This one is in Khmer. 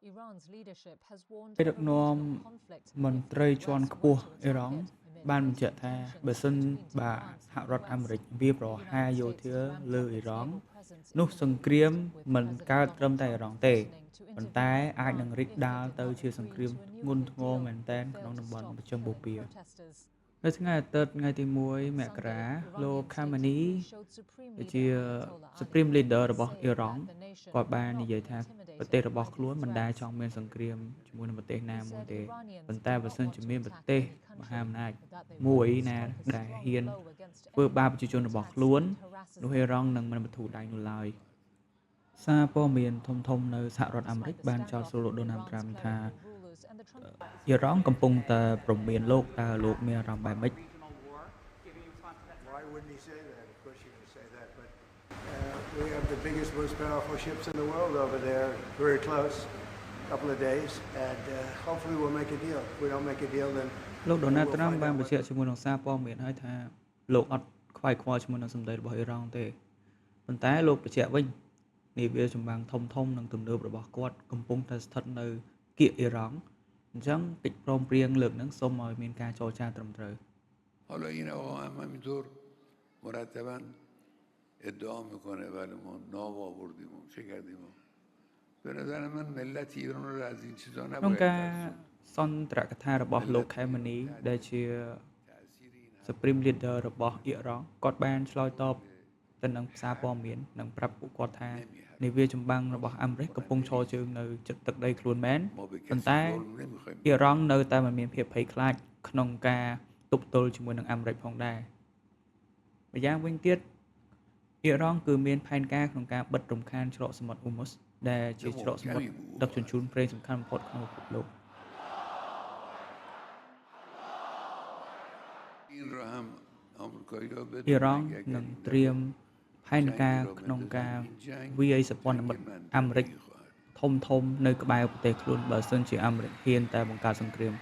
ឯកឧត្តមមន្ត្រីជាន់ខ្ពស់អ៊ីរ៉ង់បានបញ្ជាក់ថាបើសិនបើសហរដ្ឋអាមេរិកវាប្រហារយោធាលើអ៊ីរ៉ង់នោះសង្គ្រាមមិនកើតត្រឹមតែអ៊ីរ៉ង់ទេប៉ុន្តែអាចនឹងរីកដាលទៅជាសង្គ្រាមធ្ងន់ធ្ងរមែនទែនក្នុងតំបន់មជ្ឈិមបូព៌ានៅថ្ងៃអាទិត្យថ្ងៃទី1មករាលោក Khamenei ដែលជា Supreme Leader របស់អ៊ីរ៉ង់គាត់បាននិយាយថាប្រទេសរបស់ខ្លួនមិនដែលចង់មានសង្គ្រាមជាមួយនឹងប្រទេសណាមួយទេប៉ុន្តែបើសិនជាមានប្រទេសមហាអំណាចមួយណាដែលហ៊ានធ្វើបាបប្រជាជនរបស់ខ្លួននោះអ៊ីរ៉ង់នឹងមិនបន្ធូរដៃនោះឡើយសារព័ត៌មានធំៗនៅសហរដ្ឋអាមេរិកបានចោទសួរលោក Donald Trump ថាអ៊ីរ៉ង់កំពុងតែព្រមានលោកតើលោកមានអារម្មណ៍បែបម៉េច Why wouldn't he say that? Of course he can say that, but we have the biggest, most powerful ships in the world over there, very close, a couple of days, and hopefully we'll make a deal. If we don't make a deal, then លោក Donald Trump បានបញ្ជាក់ជាមួយនឹងសារព័ត៌មានហើយថាលោកអត់ខ្វាយខ្វល់ជាមួយនឹងសម្ដីរបស់អ៊ីរ៉ង់ទេប៉ុន្តែលោកបញ្ជាក់វិញនាវាចម្បាំងធំនិងទំនើបរបស់គាត់កំពុងតែស្ថិតនៅគៀកអ៊ីរ៉ង់អញ្ចឹងកិច្ចព្រមព្រៀងលើកហ្នឹងសូមឲ្យមានការចរចាត្រឹមត្រូវ حالا این آقا هم همینطور مرتبا ادعا میکنه ولی ما ناب آوردیم و چه کردیم به نظر من ملت ایران رو از این چیزا ក្នុង نباید ការសន្ទរកថារបស់លោក Khamenei ដែលជា Supreme Leader របស់អ៊ីរ៉ង់គាត់បានឆ្លើយតបទៅនឹងសារព័ត៌មាននិងប្រាប់ពួកគាត់ថានាវាចម្បាំងរបស់អាមេរិកកំពុងឈរជើងនៅជិតទឹកដីខ្លួនមែនប៉ុន្តែអ៊ីរ៉ង់នៅតែមិនមានភាពភ័យខ្លាចក្នុងការទប់ទល់ជាមួយនឹងអាមេរិកផងដែរម្យ៉ាងវិញទៀតអ៊ីរ៉ង់គឺមានផែនការក្នុងការបិទរំខានច្រកសមុទ្រ Hormuz ដែលជាច្រកសមុទ្រដឹកជញ្ជូនប្រេងសំខាន់បំផុតក្នុងពិភពលោក این رو هم آمریکایی ها អ៊ីរ៉ង់នឹងត្រៀមផែនការក្នុងការវាយសម្ព័ន្ធមិត្តអាមេរិកធំនៅក្បែរប្រទេសខ្លួនបើសិនជាអាមេរិកហ៊ានតែបង្កើតសង្គ្រាម